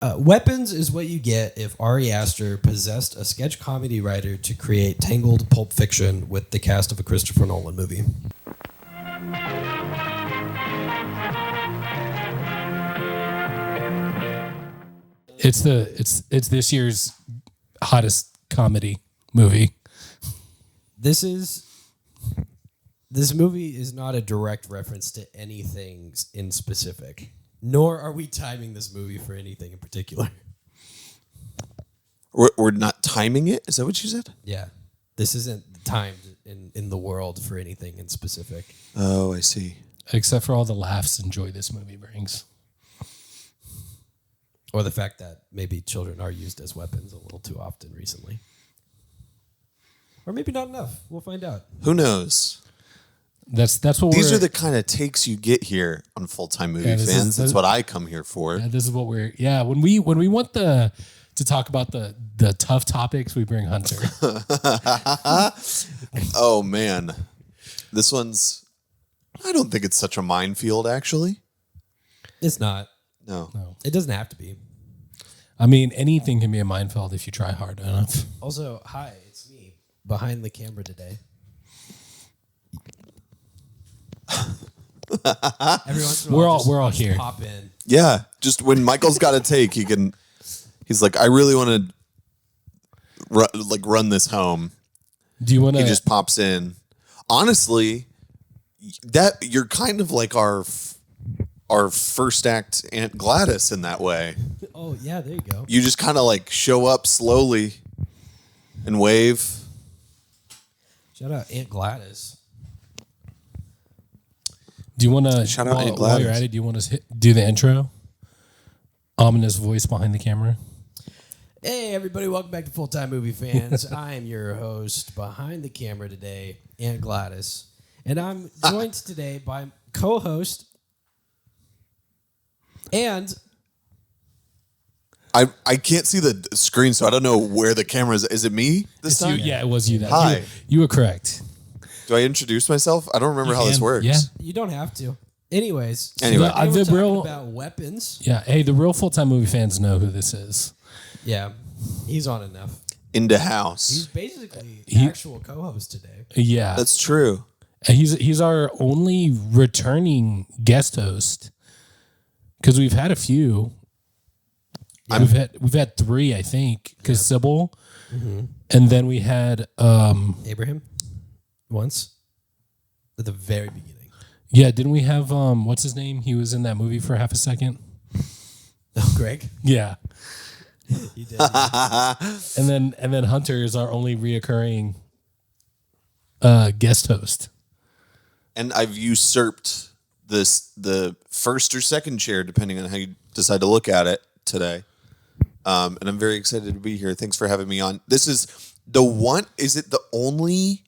Weapons is what you get if Ari Aster possessed a sketch comedy writer to create tangled Pulp Fiction with the cast of a Christopher Nolan movie. It's this year's hottest comedy movie. This movie is not a direct reference to anything in specific, nor are we timing this movie for anything in particular. We're not timing it? Is that what you said? Yeah. This isn't timed in the world for anything in specific. Oh, I see. Except for all the laughs and joy this movie brings. Or the fact that maybe children are used as weapons a little too often recently. Or maybe not enough. We'll find out. Who knows? That's what These are the kind of takes you get here on Full-Time Movie Fans. That's what I come here for. Yeah, this is what when we want to talk about the tough topics, we bring Hunter. Oh man. This one's I don't think it's such a minefield actually. It's not. No. It doesn't have to be. I mean, anything can be a minefield if you try hard enough. Also, hi, it's me behind the camera today. Every once in a while, We're all just here. Pop in. Yeah, just when Michael's got a take, he's like, I really want to run this home. Do you want He to just pops in. Honestly, that you're kind of like our first act Aunt Gladys in that way. Oh, yeah, there you go. You just kind of like show up slowly and wave. Shout out Aunt Gladys. Do you want to Shout out Aunt while you're Gladys. at it? Do you want to do the intro? Ominous voice behind the camera. Hey, everybody, welcome back to Full Time Movie Fans. I am your host behind the camera today, Aunt Gladys. And I'm joined today by co-host and I can't see the screen, so I don't know where the camera is. Is it me this It's time? you. Yeah, it was you. Hi. You were correct. Do I introduce myself? I don't remember how this And- works. Yeah. you don't have to. Anyways, Anyway. today we're The talking real- about weapons. Yeah. Hey, the real full-time movie fans know who this is. Yeah, he's on enough. Into He's house. basically He- actual co-host today. Yeah. That's true. And he's our only returning guest host because we've had a few. We've had three, I think, because Sybil, and then we had Abraham, once, at the very beginning. didn't we have what's his name? He was in that movie for half a second. Oh, Greg, Yeah, he did. and then Hunter is our only reoccurring guest host. And I've usurped the first or second chair, depending on how you decide to look at it today. And I'm very excited to be here. Thanks for having me on. This is is it the only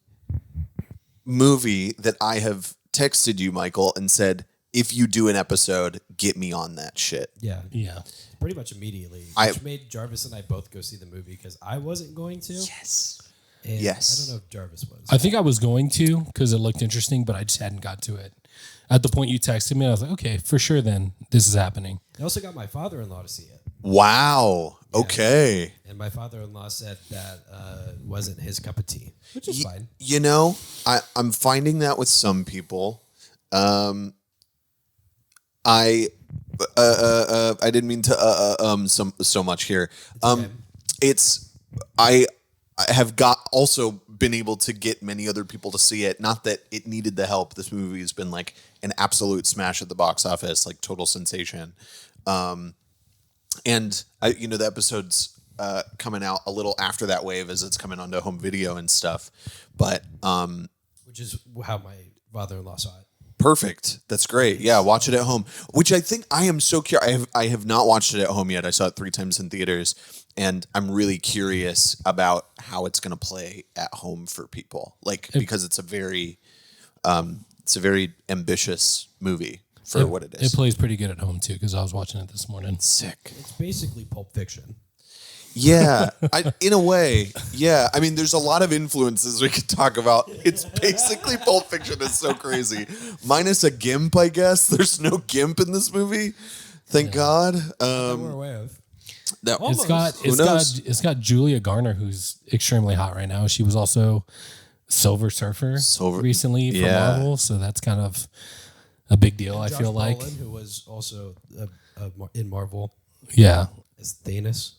movie that I have texted you, Michael, and said, if you do an episode, get me on that shit. Yeah, Yeah, pretty much immediately. I- Which made Jarvis and I both go see the movie because I wasn't going to. Yes. And Yes. I don't know if Jarvis was. I think I was going to because it looked interesting, but I just hadn't got to it. At the point you texted me, I was like, okay, for sure. Then this is happening. I also got my father-in-law to see it. Wow. Okay. And my father-in-law said that wasn't his cup of tea, which is fine. You know, I'm finding that with some people. I didn't mean to so much here. okay. I have also been able to get many other people to see it. Not that it needed the help. This movie has been like an absolute smash at the box office, like total sensation. And the episode's coming out a little after that wave as it's coming onto home video and stuff. But Which is how my father-in-law saw it. perfect. That's great. Yeah, watch it at home. Which I think I am so curious. I have not watched it at home yet. I saw it 3 times in theaters, and I'm really curious about how it's going to play at home for people. Because it's a very ambitious movie for what it is. It plays pretty good at home too because I was watching it this morning. Sick. It's basically Pulp Fiction. Yeah, in a way, yeah. I mean, there's a lot of influences we could talk about. It's basically Pulp Fiction. It's so crazy. Minus a gimp, I guess. There's no gimp in this movie. Thank God. That we're aware of. That Almost. It's Who got knows? it's got Julia Garner, who's extremely hot right now. She was also Silver Surfer recently for Marvel, so that's kind of a big deal. I Josh feel like, Brolin, who was also in Marvel yeah, as Thanos.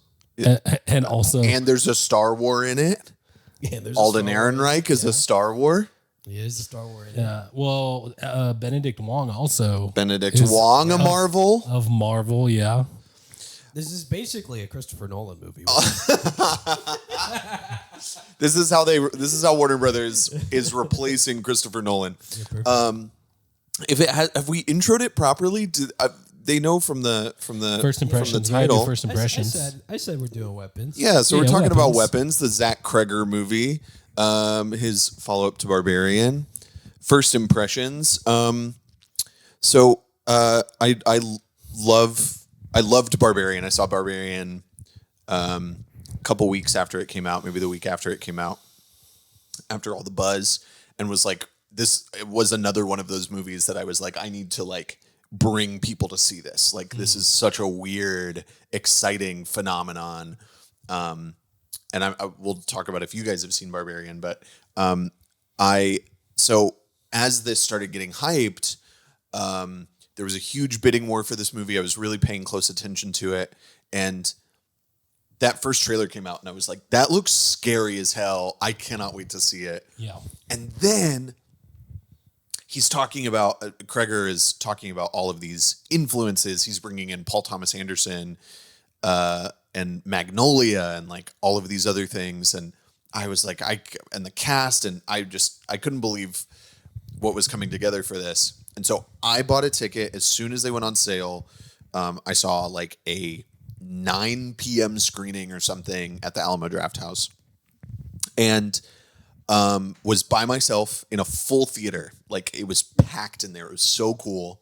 and also And there's a Star War in it. Yeah, there's Alden Ehrenreich is a Star War. He is the Star Wars. yeah. Well, Benedict Wong also Benedict is Wong, a Marvel. of Marvel, yeah. This is basically a Christopher Nolan movie. This is how Warner Brothers is replacing Christopher Nolan. If it has, have we introed it properly? They know from the First impressions, from the title. First impressions. I said we're doing weapons. Yeah, so we're Yeah, talking about Weapons. Weapons, the Zach Kreger movie, his follow up to Barbarian. First impressions. So I loved Barbarian. I saw Barbarian a couple weeks after it came out, maybe the week after it came out, after all the buzz, and was like, this was another one of those movies that I was like, I need to like bring people to see this. Like, this is such a weird, exciting phenomenon. And we'll talk about if you guys have seen Barbarian, but so as this started getting hyped, there was a huge bidding war for this movie. I was really paying close attention to it. And that first trailer came out and I was like, that looks scary as hell. I cannot wait to see it. Yeah. And then Kreger is talking about all of these influences. He's bringing in Paul Thomas Anderson and Magnolia and like all of these other things. And I was like, and the cast, and I couldn't believe what was coming together for this. And so I bought a ticket as soon as they went on sale. I saw like a 9 p.m. screening or something at the Alamo Drafthouse, and was by myself in a full theater. Like, it was packed in there. It was so cool.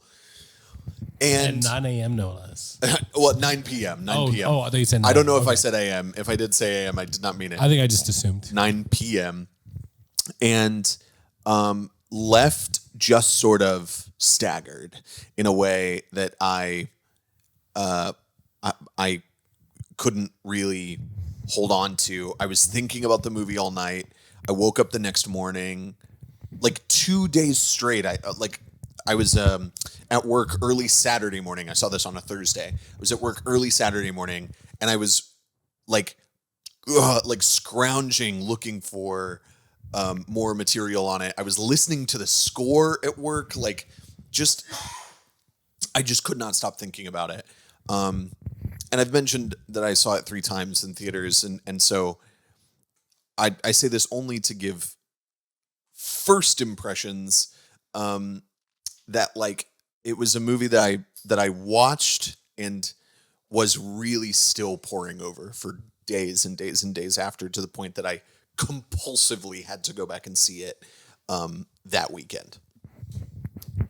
And 9 a.m. no less. well, 9 p.m. 9 p.m. Oh, I thought you said 9. I don't know if I Okay. said a.m. If I did say a.m., I did not mean it. I think I just assumed. 9 p.m. and left just sort of staggered in a way that I couldn't really hold on to. I was thinking about the movie all night. I woke up the next morning, like 2 days straight. I was at work early Saturday morning. I saw this on a Thursday. I was at work early Saturday morning, and I was like scrounging, looking for more material on it. I was listening to the score at work, I just could not stop thinking about it. And I've mentioned that I saw it 3 times in theaters, and so I say this only to give first impressions. That like it was a movie that I watched and was really still poring over for days and days and days after, to the point that I compulsively had to go back and see it that weekend.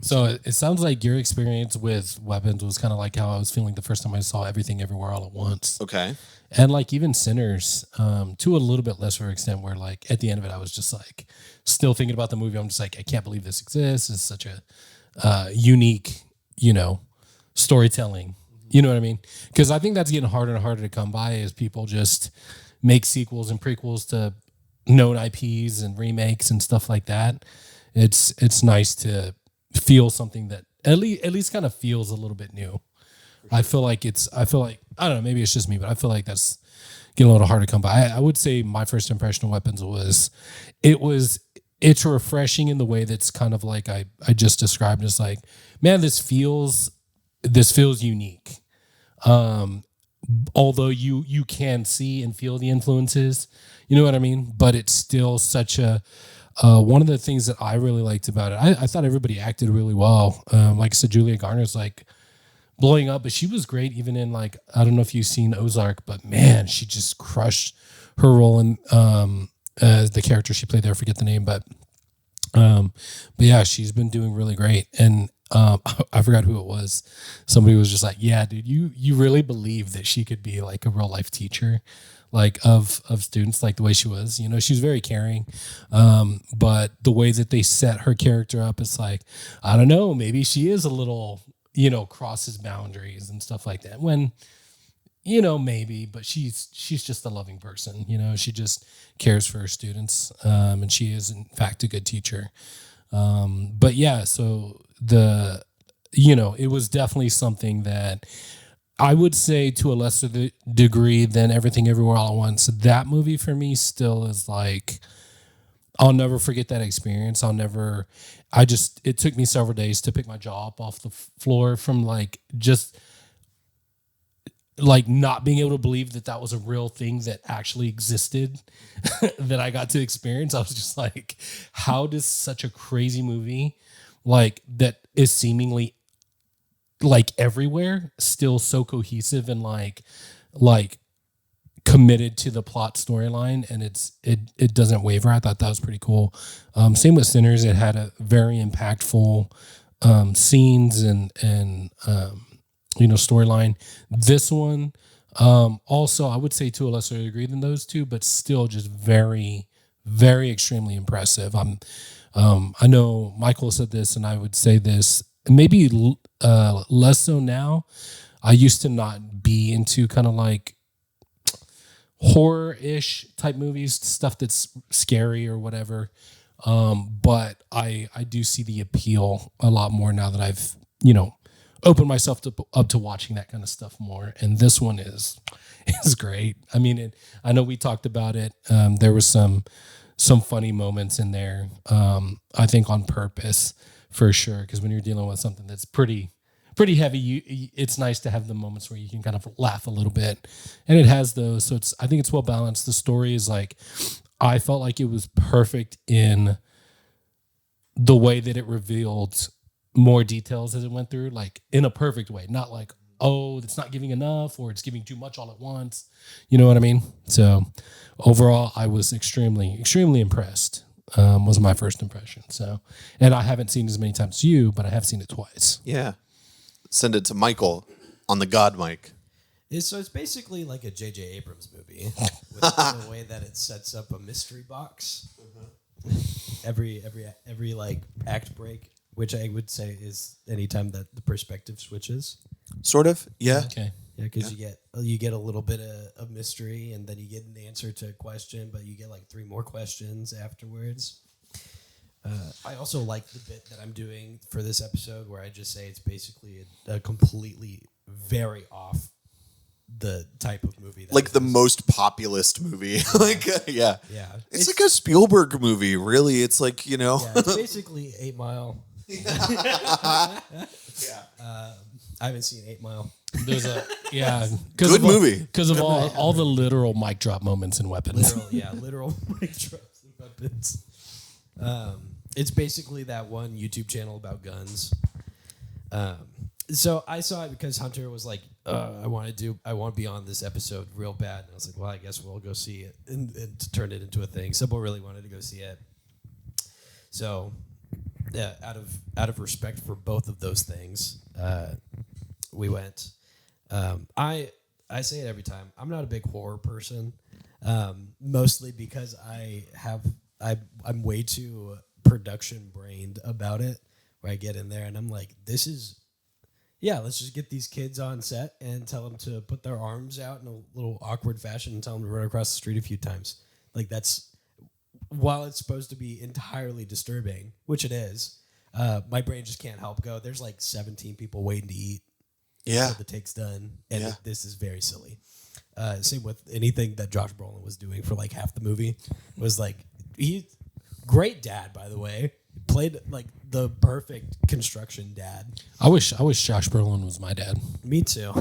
So it sounds like your experience with Weapons was kind of like how I was feeling the first time I saw Everything Everywhere All at Once. Okay. And like even Sinners, to a little bit lesser extent, where like at the end of it, I was just like still thinking about the movie. I'm just like, I can't believe this exists. It's such a unique, storytelling. You know what I mean? Because I think that's getting harder and harder to come by as people just make sequels and prequels to known IPs and remakes and stuff like that. It's nice to feel something that at least kind of feels a little bit new. I feel like I don't know, maybe it's just me, but I feel like that's getting a little hard to come by. I would say my first impression of Weapons it's refreshing in the way that's kind of like I just described. It's like, man, this feels unique. Although you can see and feel the influences, you know what I mean? But it's still such a one of the things that I really liked about it. I thought everybody acted really well. Like I said, Julia Garner's like blowing up, but she was great even in like, I don't know if you've seen Ozark, but man, she just crushed her role in the character she played there. I forget the name, but yeah, she's been doing really great. And I forgot who it was. Somebody was just like, yeah, dude, you really believe that she could be like a real life teacher, like of students, like the way she was. She was very caring. But the way that they set her character up, it's like, I don't know, maybe she is a little, crosses boundaries and stuff like that. When maybe, but she's just a loving person. She just cares for her students, and she is in fact a good teacher. But yeah, so it was definitely something that I would say to a lesser degree than Everything Everywhere All at Once. That movie for me still is like, I'll never forget that experience. It took me several days to pick my jaw up off the floor from just not being able to believe that was a real thing that actually existed that I got to experience. I was just like, how does such a crazy movie that is seemingly everywhere still so cohesive and committed to the plot storyline, and it doesn't waver. I thought that was pretty cool. Same with Sinners. It had a very impactful scenes and storyline. This one also, I would say to a lesser degree than those two, but still just very, very extremely impressive. I know Michael said this, and I would say this maybe less so now. I used to not be into kind of horror-ish type movies, stuff that's scary or whatever. But I do see the appeal a lot more now that I've, opened myself up to watching that kind of stuff more. And this one is great. I mean, I know we talked about it. There was some funny moments in there. I think on purpose for sure. Cause when you're dealing with something that's pretty heavy, it's nice to have the moments where you can kind of laugh a little bit, and it has those. So I think it's well balanced. The story is I felt like it was perfect in the way that it revealed more details as it went through, in a perfect way, not it's not giving enough or it's giving too much all at once. You know what I mean? So overall, I was extremely, extremely impressed. Was my first impression. So, and I haven't seen it as many times as you, but I have seen it twice. Yeah. Send it to Michael on the God mic. So it's basically like a J.J. Abrams movie with the way that it sets up a mystery box. Every act break, which I would say is anytime that the perspective switches. Sort of, yeah. Okay. Yeah, because you get a little bit of mystery, and then you get an answer to a question, but you get 3 more questions afterwards. I also like the bit that I'm doing for this episode where I just say it's basically a completely very off the type of movie. The most populist movie. Yeah. Yeah. It's like a Spielberg movie, really. It's Yeah, it's basically 8 Mile. Yeah. I haven't seen 8 Mile. There's Good movie. Because of all the literal mic drop moments in Weapons. Literal mic drops and weapons. It's basically that one YouTube channel about guns. So I saw it because Hunter was like, I want to be on this episode real bad. And I was like, well, I guess we'll go see it and to turn it into a thing. Sybil really wanted to go see it. So yeah, out of respect for both of those things, we went. I say it every time. I'm not a big horror person, mostly because I'm way too production brained about it. Where I get in there and I'm like, let's just get these kids on set and tell them to put their arms out in a little awkward fashion and tell them to run across the street a few times. That's, while it's supposed to be entirely disturbing, which it is, my brain just can't help go, there's 17 people waiting to eat. Yeah. Until the take's done. And this is very silly. Same with anything that Josh Brolin was doing for half the movie. It was great dad, by the way. Played the perfect construction dad. I wish Josh Brolin was my dad. Me too.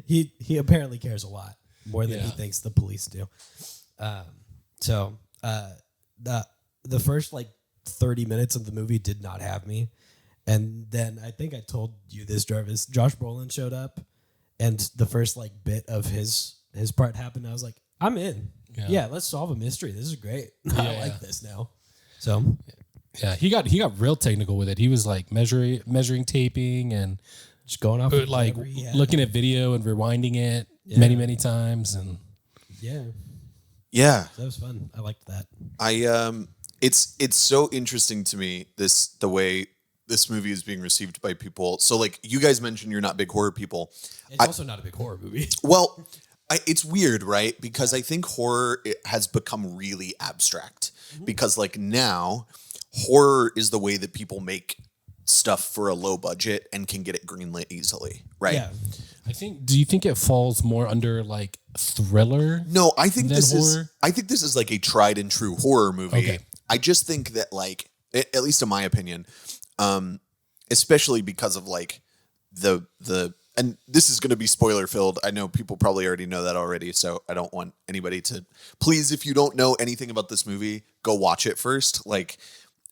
He apparently cares a lot more than he thinks the police do. So the first 30 minutes of the movie did not have me, and then I think I told you this, Jarvis. Josh Brolin showed up, and the first bit of his part happened. I was like, I'm in. Yeah, let's solve a mystery. This is great. I like this now. So. Yeah, he got real technical with it. He was measuring taping and just going off looking at video and rewinding it many times, and yeah, that was fun. I liked that. It's so interesting to me the way this movie is being received by people. So like you guys mentioned, you're not big horror people. It's also not a big horror movie. Well, it's weird, right? Because I think horror has become really abstract. Because like now, horror is the way that people make stuff for a low budget and can get it greenlit easily, right? Yeah. Do you think it falls more under like thriller? No, I think than this horror? is like a tried and true horror movie. Okay. I just think that like at least in my opinion, especially because of like the and this is going to be spoiler filled. I know people probably already know that already, so I don't want anybody to please, if you don't know anything about this movie, go watch it first. Like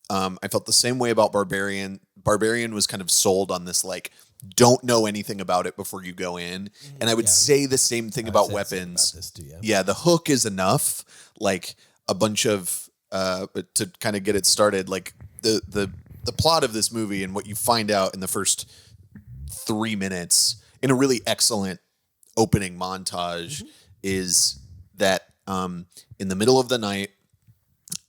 I felt the same way about Barbarian. Barbarian was kind of sold on this like don't know anything about it before you go in. And I would say the same thing about Weapons. About this too, Yeah, the hook is enough. Like a bunch of to kind of get it started. Like the plot of this movie and what you find out in the first 3 minutes in a really excellent opening montage is that in the middle of the night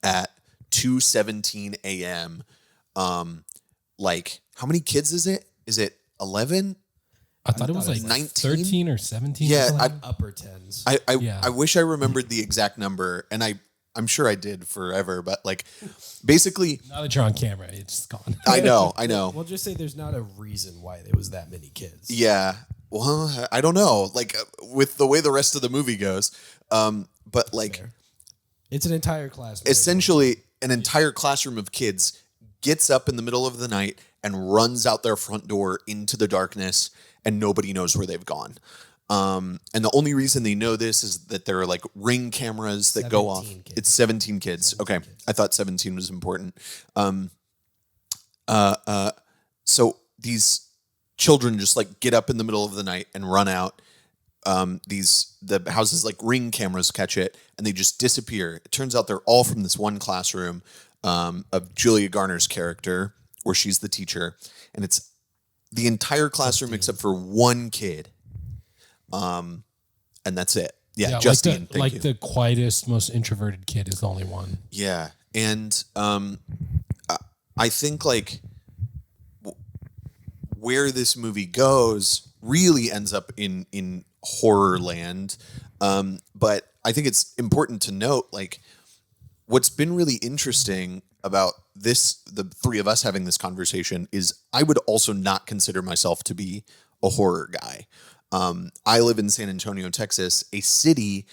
at 2:17 a.m. Like how many kids is it? Is it 11? I thought it was like 19? 13 or 17. Yeah, or something. Upper tens. I wish I remembered the exact number, and I'm sure I did forever, but like basically Now that you're on camera, it's gone. I know. We'll just say there's not a reason why there was that many kids. Yeah. Well, I don't know. Like with the way the rest of the movie goes. But like Fair. It's an entire class. essentially an entire classroom of kids gets up in the middle of the night and runs out their front door into the darkness and nobody knows where they've gone. And the only reason they know this is that there are like ring cameras that go off. 17 kids. It's 17 kids. Okay. I thought 17 was important. So these children just like get up in the middle of the night and run out. The houses like ring cameras catch it and they just disappear. It turns out they're all from this one classroom of Julia Garner's character, where she's the teacher, and it's the entire classroom except for one kid. And that's it. Yeah, Justine. Thank you. The quietest, most introverted kid is the only one. Yeah, and I think like where this movie goes really ends up in horror land. But I think it's important to note like what's been really interesting about this, the three of us having this conversation, is I would also not consider myself to be a horror guy. I live in San Antonio, Texas, a city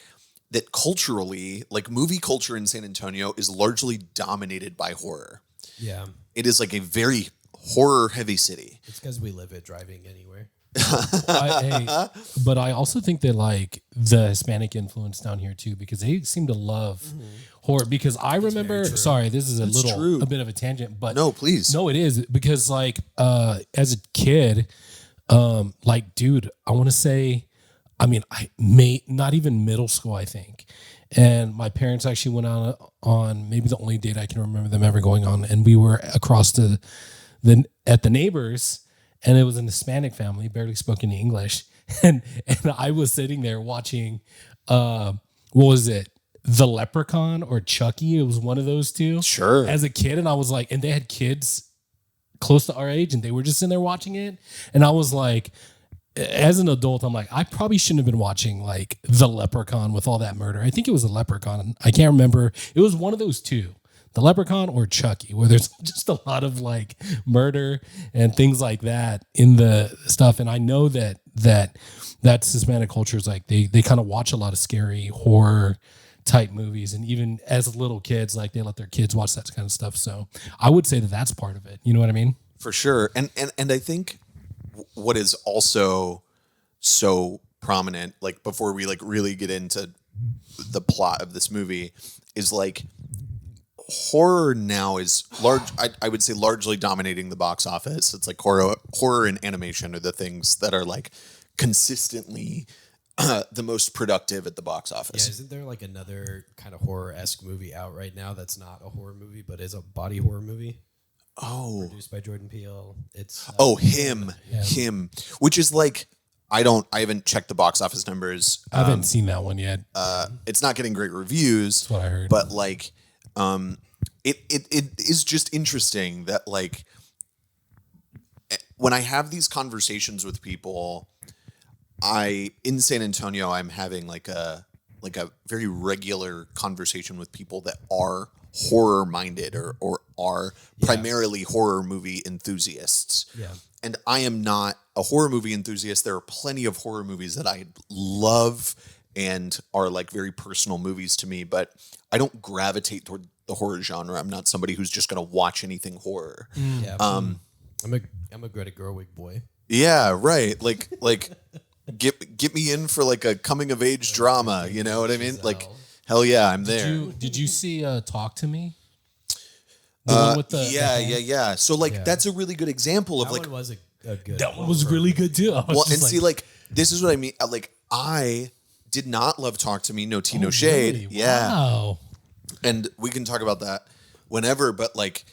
that culturally, like movie culture in San Antonio, is largely dominated by horror. Yeah. It is like a very horror heavy city. It's because we live it driving anywhere. But I also think that like the Hispanic influence down here too, because they seem to love horror. Because I remember, sorry, this is a bit of a tangent, but No, please. no, it is because like as a kid, like dude, I want to say, I mean, I may not even middle school, I think. And my parents actually went out on maybe the only date I can remember them ever going on, and we were across at the neighbors. And it was an Hispanic family, barely spoke any English. And I was sitting there watching, what was it? The Leprechaun or Chucky? It was one of those two. Sure. As a kid. And I was like, and they had kids close to our age and they were just in there watching it. And I was like, as an adult, I'm like, I probably shouldn't have been watching like The Leprechaun with all that murder. I think it was a Leprechaun. I can't remember. It was one of those two. The Leprechaun or Chucky, where there's just a lot of like murder and things like that in the stuff. And I know that's Hispanic culture is like they kind of watch a lot of scary horror type movies. And even as little kids, like they let their kids watch that kind of stuff. So I would say that that's part of it. You know what I mean? For sure. And I think what is also so prominent, like before we like really get into the plot of this movie, is like horror now is I would say largely dominating the box office. It's like horror and animation are the things that are like consistently the most productive at the box office. Yeah, isn't there like another kind of horror-esque movie out right now that's not a horror movie but is a body horror movie? Oh, Produced by Jordan Peele. It's him, which is like I haven't checked the box office numbers. I haven't seen that one yet. It's not getting great reviews. That's what I heard. But like, it is just interesting that like when I have these conversations with people, in San Antonio, I'm having like a very regular conversation with people that are horror minded or are primarily horror movie enthusiasts. Yeah. And I am not a horror movie enthusiast. There are plenty of horror movies that I love and are like very personal movies to me, but I don't gravitate toward the horror genre. I'm not somebody who's just going to watch anything horror. Yeah. I'm a Greta Gerwig boy. Yeah, right. Like get me in for like a coming of age drama. You know what I mean? Like, hell yeah, I'm there. Did you see Talk to Me? The one with the yeah. So like that's a really good example of That like one was a good. That one was really good too. This is what I mean. Like I did not love Talk to Me, No Tea, No Shade. Really? Yeah. Wow. And we can talk about that whenever, but like,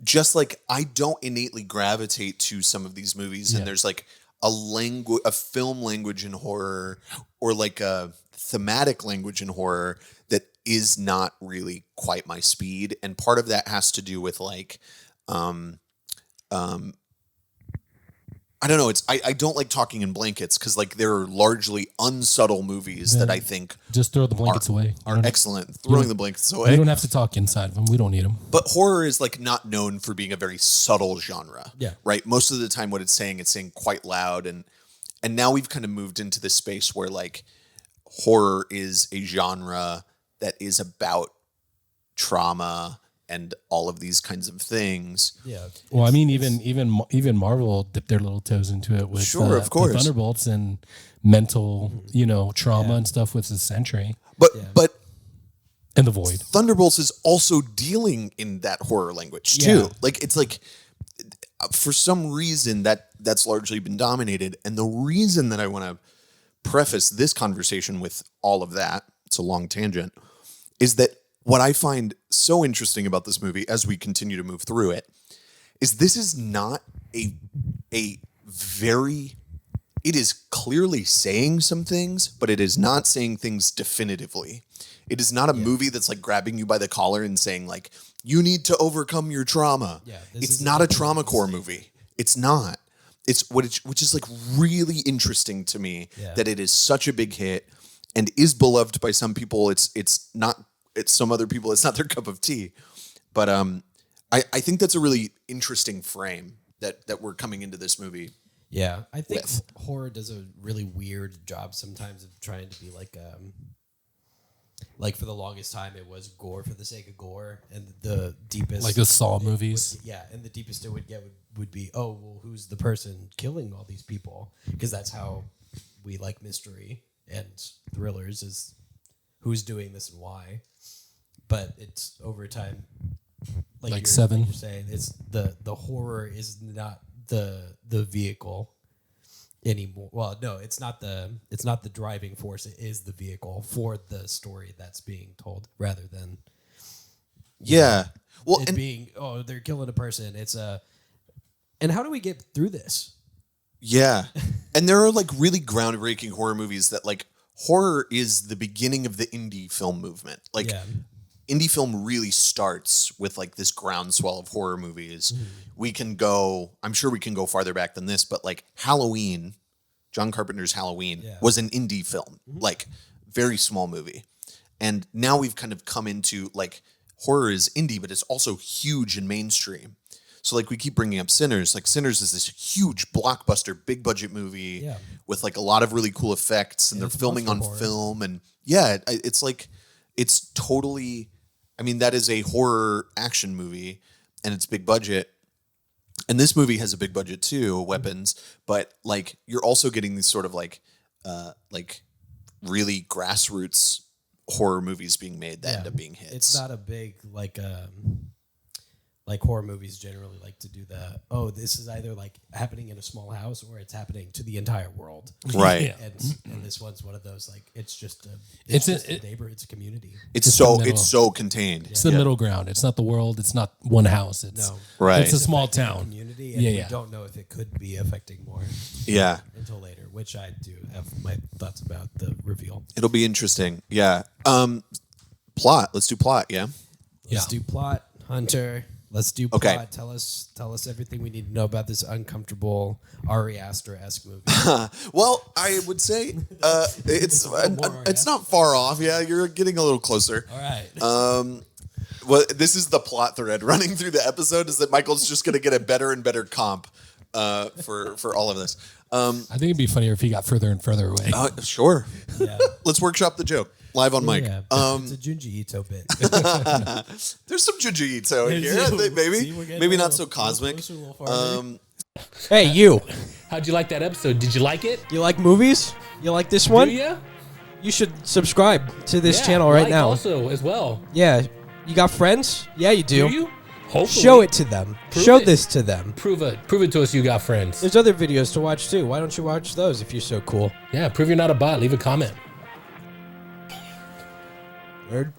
just like I don't innately gravitate to some of these movies, and there's like a film language in horror, or like a thematic language in horror that is not really quite my speed. And part of that has to do with like, I don't know. I don't like talking in blankets because like there are largely unsubtle movies that I think Just throw the blankets away. are excellent. Throwing the blankets away. You don't have to talk inside of them. We don't need them. But horror is like not known for being a very subtle genre. Yeah. Right. Most of the time what it's saying quite loud. And now we've kind of moved into this space where like horror is a genre that is about trauma and all of these kinds of things. Yeah. Well, I mean, even Marvel dipped their little toes into it with of course. the Thunderbolts and mental, trauma and stuff with the Sentry But and the Void. Thunderbolts is also dealing in that horror language too. Yeah. Like it's like for some reason that's largely been dominated. And the reason that I want to preface this conversation with all of that, it's a long tangent, is that what I find so interesting about this movie as we continue to move through it is this is not it is clearly saying some things, but it is not saying things definitively. It is not a movie that's like grabbing you by the collar and saying like, you need to overcome your trauma. Yeah, it's not a trauma core movie. It's not. It's which is like really interesting to me that it is such a big hit and is beloved by some people. It's not. It's some other people, it's not their cup of tea. But I think that's a really interesting frame that we're coming into this movie. Yeah. I think horror does a really weird job sometimes of trying to be like for the longest time it was gore for the sake of gore, and the deepest, Like the Saw movies. And the deepest it would get would be, oh, well, who's the person killing all these people? Because that's how we like mystery and thrillers, is who's doing this and why. But it's over time, like Seven. Like you're saying, it's the horror is not the vehicle anymore. Well, no, it's not the driving force. It is the vehicle for the story that's being told, rather than Well, it being, oh, they're killing a person. It's and how do we get through this? Yeah. And there are like really groundbreaking horror movies that like horror is the beginning of the indie film movement. Like indie film really starts with like this groundswell of horror movies. I'm sure we can go farther back than this, but like Halloween, John Carpenter's Halloween was an indie film, like very small movie. And now we've kind of come into like horror is indie, but it's also huge and mainstream. So like we keep bringing up Sinners. Like Sinners is this huge blockbuster, big budget movie with like a lot of really cool effects, and they're filming on film. And it's like, it's totally, I mean, that is a horror action movie and it's big budget. And this movie has a big budget too, weapons, but like you're also getting these sort of like really grassroots horror movies being made that end up being hits. It's not a big like horror movies generally like to do the, oh, this is either like happening in a small house or it's happening to the entire world. Right. And this one's one of those, like, it's just a neighbor, it's a community. It's so contained. It's the middle ground. It's not the world. It's not one house. It's It's a small town. Community, and we don't know if it could be affecting more. Yeah. Until later, which I do have my thoughts about the reveal. It'll be interesting. Yeah. Plot. Let's do plot. Yeah. Let's do plot. Hunter, Let's do plot. Okay. Tell us everything we need to know about this uncomfortable Ari Aster-esque movie. Well, I would say it's not far off. Yeah, you're getting a little closer. All right. Well, this is the plot thread running through the episode, is that Michael's just going to get a better and better comp for all of this. I think it'd be funnier if he got further and further away. Sure. Yeah. Let's workshop the joke live on mic. Yeah. It's a Junji Ito bit. There's some Junji Ito in here, maybe not so cosmic. Hey, you. How'd you like that episode? Did you like it? You like movies? You like this one? Do ya? You should subscribe to this Yeah, channel right like now. Also, as well. Yeah. You got friends? Yeah, you do. Do you? Hopefully. Show it to them. Prove Show it. this to them. Prove it. Prove it to us you got friends. There's other videos to watch too. Why don't you watch those if you're so cool? Yeah, prove you're not a bot. Leave a comment. Nerd.